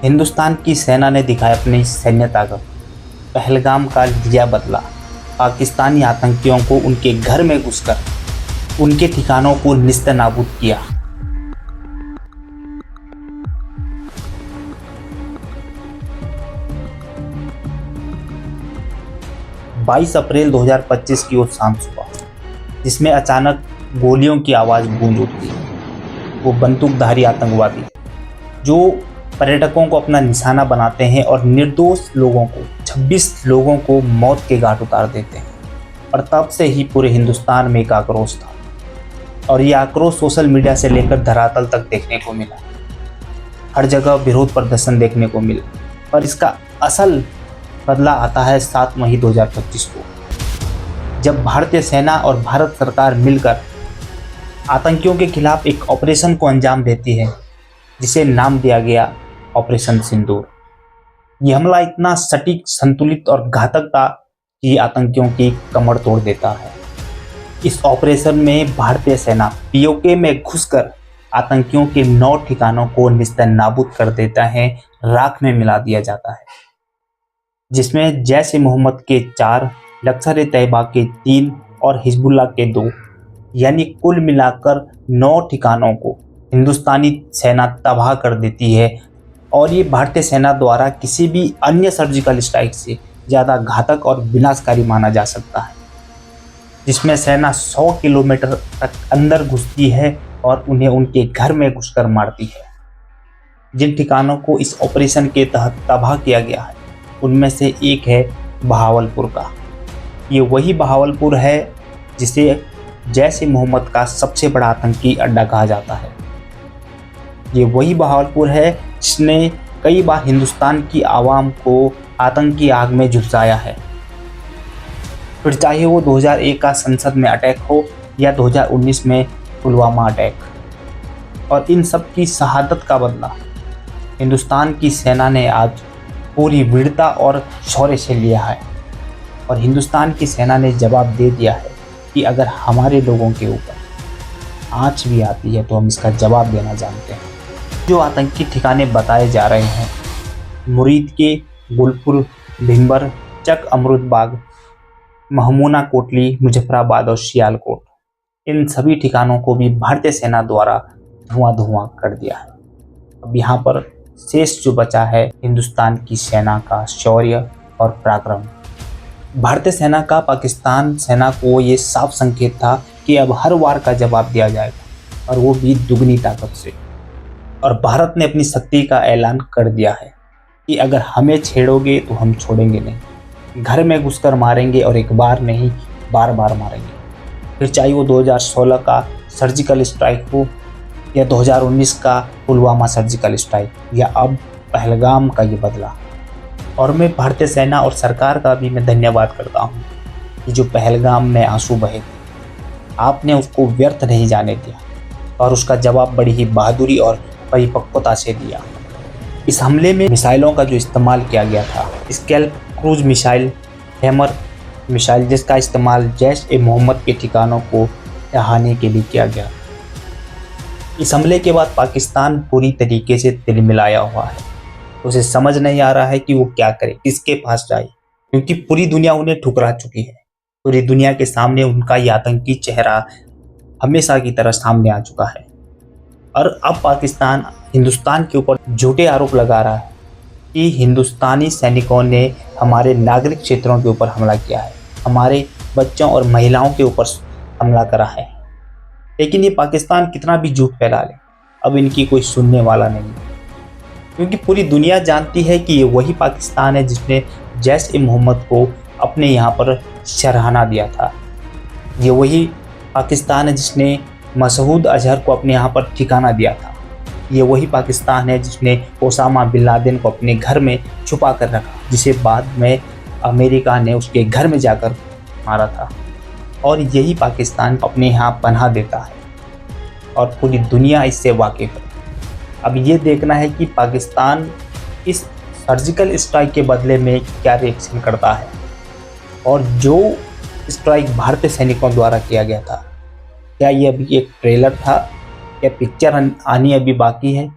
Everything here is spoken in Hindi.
हिंदुस्तान की सेना ने दिखाया अपनी सैन्य ताकत। पहलगाम का लिया बदला। पाकिस्तानी आतंकियों को उनके घर में घुसकर उनके ठिकानों को निस्ते-नाबूद किया। बाईस अप्रैल 2025 की वो शाम सुबह, जिसमें अचानक गोलियों की आवाज़ गूंज उठी। वो बंदूकधारी आतंकवादी जो पर्यटकों को अपना निशाना बनाते हैं और निर्दोष लोगों को, 26 लोगों को मौत के घाट उतार देते हैं। और तब से ही पूरे हिंदुस्तान में एक आक्रोश था, और ये आक्रोश सोशल मीडिया से लेकर धरातल तक देखने को मिला। हर जगह विरोध प्रदर्शन देखने को मिला, पर इसका असल बदला आता है 7 मई 2025 को, जब भारतीय सेना और भारत सरकार मिलकर आतंकियों के खिलाफ एक ऑपरेशन को अंजाम देती है, जिसे नाम दिया गया ऑपरेशन सिंदूर। यह हमला इतना सटीक, संतुलित और घातक था कि आतंकियों की कमर तोड़ देता है। इस ऑपरेशन में भारतीय सेना पीओके में घुसकर आतंकियों के 9 ठिकानों को निस्ते-नाबूद कर देता है, राख में मिला दिया जाता है, जिसमें जैश-ए-मोहम्मद के 4, लश्कर-ए-तैयबा के 3 और हिजबुल्लाह के 2, यानी कुल मिलाकर 9 ठिकानों को हिंदुस्तानी सेना तबाह कर देती है। और ये भारतीय सेना द्वारा किसी भी अन्य सर्जिकल स्ट्राइक से ज़्यादा घातक और विनाशकारी माना जा सकता है, जिसमें सेना 100 किलोमीटर तक अंदर घुसती है और उन्हें उनके घर में घुसकर मारती है। जिन ठिकानों को इस ऑपरेशन के तहत तबाह किया गया है, उनमें से एक है बहावलपुर का। ये वही बहावलपुर है जिसे जैश-ए-मोहम्मद का सबसे बड़ा आतंकी अड्डा कहा जाता है। ये वही बहावलपुर है जिसने कई बार हिंदुस्तान की आवाम को आतंकी आग में झुलसाया है। फिर चाहे वो 2001 का संसद में अटैक हो या 2019 में पुलवामा अटैक, और इन सब की शहादत का बदला हिंदुस्तान की सेना ने आज पूरी वीरता और शौर्य से लिया है। और हिंदुस्तान की सेना ने जवाब दे दिया है कि अगर हमारे लोगों के ऊपर आँच भी आती है तो हम इसका जवाब देना जानते हैं। जो आतंकी ठिकाने बताए जा रहे हैं, मुरीद के गुलपुर, भिंबर, चक अमरुदबाग, महमूना कोटली, मुजफ्फराबाद और सियालकोट, इन सभी ठिकानों को भी भारतीय सेना द्वारा धुआं कर दिया है। अब यहाँ पर शेष जो बचा है हिंदुस्तान की सेना का शौर्य और पराक्रम। भारतीय सेना का पाकिस्तान सेना को ये साफ संकेत था कि अब हर वार का जवाब दिया जाएगा, और वो भी दुगनी ताकत से। और भारत ने अपनी शक्ति का ऐलान कर दिया है कि अगर हमें छेड़ोगे तो हम छोड़ेंगे नहीं, घर में घुसकर मारेंगे, और एक बार नहीं, बार बार मारेंगे। फिर चाहे वो 2016 का सर्जिकल स्ट्राइक हो या 2019 का पुलवामा सर्जिकल स्ट्राइक, या अब पहलगाम का ये बदला। और मैं भारतीय सेना और सरकार का भी मैं धन्यवाद करता हूँ कि जो पहलगाम में आंसू बहे थे, आपने उसको व्यर्थ नहीं जाने दिया, और उसका जवाब बड़ी ही बहादुरी और परिपक्वता से दिया। इस हमले में मिसाइलों का जो इस्तेमाल किया गया था, scalp cruise missile, hammer missile, जिसका इस्तेमाल जैश-ए-मोहम्मद के ठिकानों को ढहाने के लिए किया गया। इस हमले के बाद पाकिस्तान पूरी तरीके से तिलमिलाया हुआ है। उसे समझ नहीं आ रहा है कि वो क्या करे, किसके पास जाए, क्योंकि पूरी दुनिया उन्हें ठुकरा चुकी है। पूरी दुनिया के सामने उनका ये आतंकी चेहरा हमेशा की तरह सामने आ चुका है। और अब पाकिस्तान हिंदुस्तान के ऊपर झूठे आरोप लगा रहा है कि हिंदुस्तानी सैनिकों ने हमारे नागरिक क्षेत्रों के ऊपर हमला किया है, हमारे बच्चों और महिलाओं के ऊपर हमला करा है। लेकिन ये पाकिस्तान कितना भी झूठ फैला ले, अब इनकी कोई सुनने वाला नहीं है, क्योंकि पूरी दुनिया जानती है कि ये वही पाकिस्तान है जिसने जैश-ए-मोहम्मद को अपने यहाँ पर सराहना दिया था। ये वही पाकिस्तान है जिसने मसूद अजहर को अपने यहाँ पर ठिकाना दिया था। ये वही पाकिस्तान है जिसने ओसामा बिन लादेन को अपने घर में छुपा कर रखा, जिसे बाद में अमेरिका ने उसके घर में जाकर मारा था। और यही पाकिस्तान अपने यहाँ पनाह देता है, और पूरी दुनिया इससे वाकिफ है। अब ये देखना है कि पाकिस्तान इस सर्जिकल स्ट्राइक के बदले में क्या रिएक्शन करता है, और जो स्ट्राइक भारतीय सैनिकों द्वारा किया गया था, क्या ये अभी एक ट्रेलर था या पिक्चर आनी अभी बाकी है,